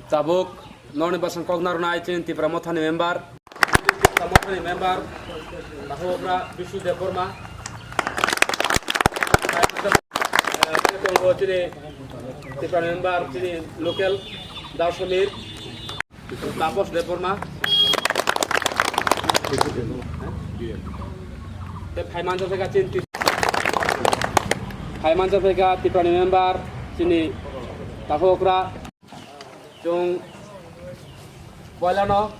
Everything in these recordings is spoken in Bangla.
Tabuk non-Basan Kognar Naitin, Tipra Motani member, Motani member, Tahobra, Bishu de Burma, Tipra member, local, Dashamir, Tapos de Burma, Haimanza Vega Tinti, Haimanza Vega, Tipra member, Sini, Tahokra. Jung Boilano,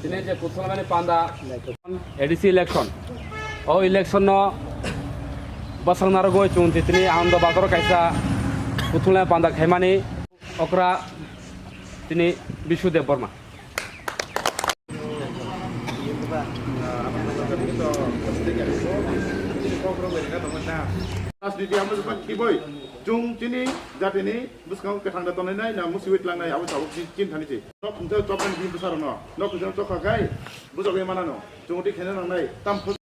Teenage Putulan Panda, ADC election. Oh, election no Basanarago, Chuntitini, and the Bakoro Kaisa, Putulan Panda Hemani, Okra, Tini, Bishu de Burma. Jung Chini, Japini, Buscom, Katana, Musiwit Lana, I was out in Tanity. Not until top and Kim Sarano, not to talk a guy, Buzoe Manano, Jung Dick and I, Tampo.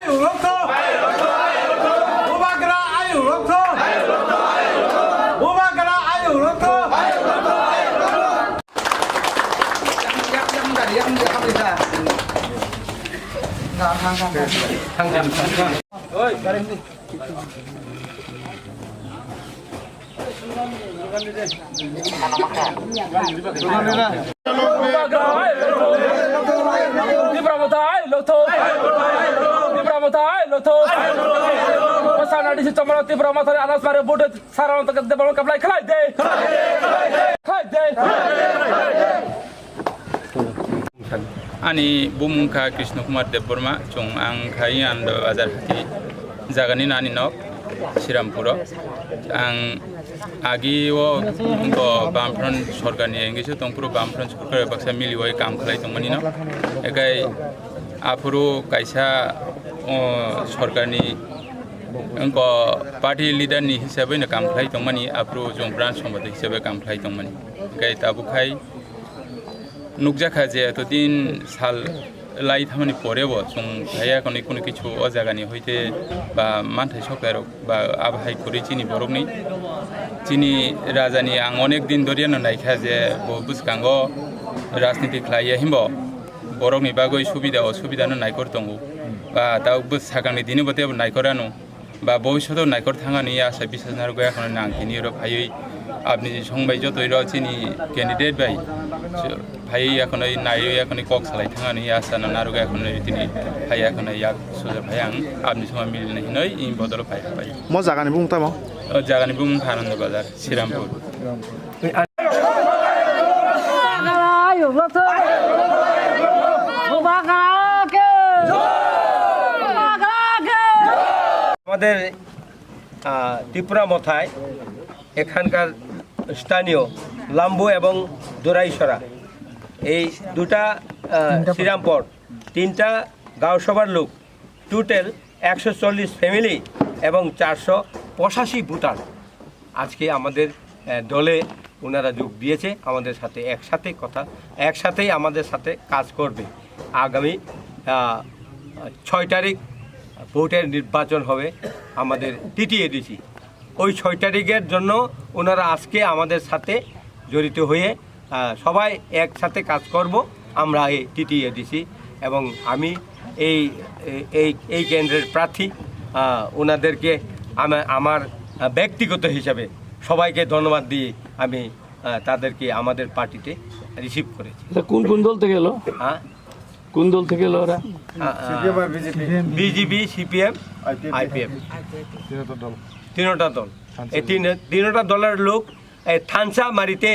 Ani Bumungka Krishna Kumar Deborma, Chung Ang Kai and Azarhati, Zagani Nani Nok, Shirampuro, Ang Agio Bampron Sorgani, English, Tompuro Bampron, Baksa Miliway Kam Kalai Tomanino, a guy Apuru Kaisa Sorgani, Uncle Party leader ni hisabe na kam khlai tongmani apro jong branch sombade hisabe kam khlai tongmani gai tabukhai nukjakha je to din sal lai thamani porebo jong haya koni koni kichu o jagani hoite ba manthai sokarok ba abhai kuri chini borokni chini rajani ang onek din doriano naikha je bo buskango rajniti khlaiya himbo borokni bagoi subida osubida no naikor tongu ba tau bus sakangni dini bote naikorano বা ভবিষ্যতেও নাইকর থাঙানি আশা বিশ্বাস নারগো এখন নাংখিনি র ভাই আপনি সংবাই যতই রচিনি ক্যান্ডিডেট ভাই ভাই এখন নাই এখন কক সালাই থাঙানি আশা নারগো এখন তিনি ভাই এখন ইয়াক সুজা ভাই আং আপনি সময় মিলনে নই ইন বদল ভাই ভাই ম জাগানি বুং তাম জাগানি বুং আনন্দ বাজার শ্রীরামপুর আমাদের ত্রিপুরা মথায় এখানকার স্থানীয় লাম্বু এবং দোরাইসরা এই দুটা শ্রীরামপুর তিনটা গাঁও সভার লোক টোটাল 140 ফ্যামিলি এবং 485 ভোটার আজকে আমাদের দলে ওনারা যোগ দিয়েছে আমাদের সাথে একসাথেই আমাদের সাথে কাজ করবে আগামী 6 তারিখ ভোটের নির্বাচন হবে আমাদের টিটিএডিসি ওই 6 তারিখের জন্য ওনারা আজকে আমাদের সাথে জড়িত হয়ে সবাই একসাথে কাজ করব আমরা এই টিটিএডিসি এবং আমি এই কেন্দ্রের প্রার্থী ওনাদেরকে আমার ব্যক্তিগত হিসাবে সবাইকে ধন্যবাদ দিয়ে আমি তাদেরকে আমাদের পার্টিতে রিসিভ করেছি। কোন কোন দল থেকে এলো? হ্যাঁ কোন দল থেকে এলো ওরা? বিজেপি সিপিএম আইপিএম তিনটা দল এই তিনটা দলের লোক থানচা মারিতে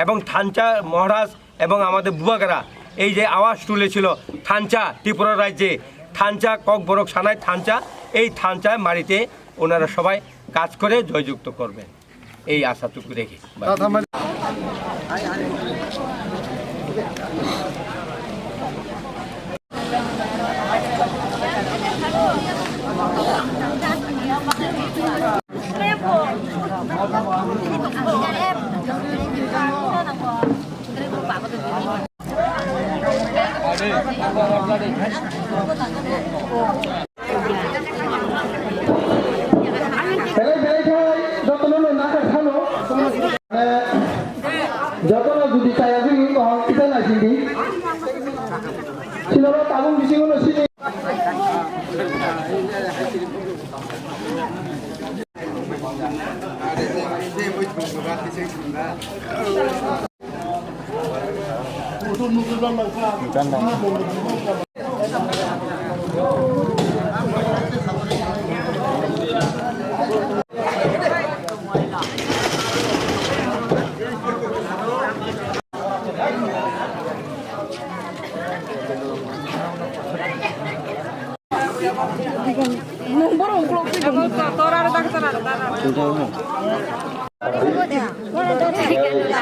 এবং থানচা মহারাজ এবং আমাদের বুবাগারা এই যে আওয়াজ তুলেছিল থানচা ত্রিপুরা রাজ্যে থানচা ককবরক সানায় থানচা এই থানচা মারিতে ওনারা সবাই কাজ করে জয়যুক্ত করবেন এই আশাটুকু রেখে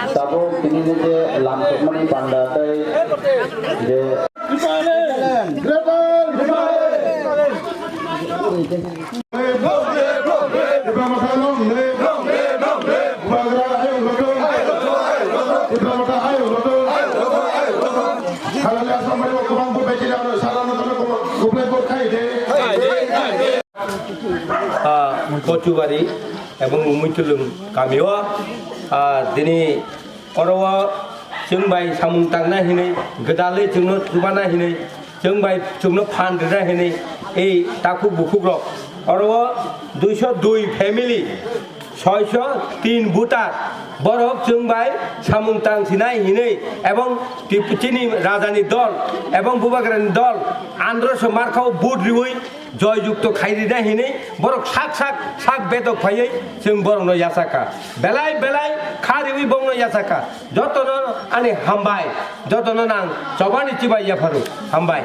Sabo kini je langsung mani pandai je. Kocubari এবং মুইতুলুম গামিও দিनै অরव जों बाय सामुं तांना हिनै गोदालै जोंनो तुबाना हिनै जों बाय जोंनो फानद्रा हिनै এই তাকু বুকুগ্রক অরव 202 ফ্যামিলি 603 ভোটার বরফ जों बाय सामुं तांसिनाय हिनै এবং টিপুচিনি রাজানি দল এবং বুবাগ্রানি দল আন্দ্রস মারখাও বুট রিউই জয়যুক্ত খাইরিনা হিনে বরক সাক সাক সাক বেদক ফাইयै जों বরনো ইয়াসাকা বেলাই বেলাই খারিউই বংনো ইয়াসাকা যতন আনি হামবাই যতন নাং জবানি চিবাই ইয়াফারু হামবাই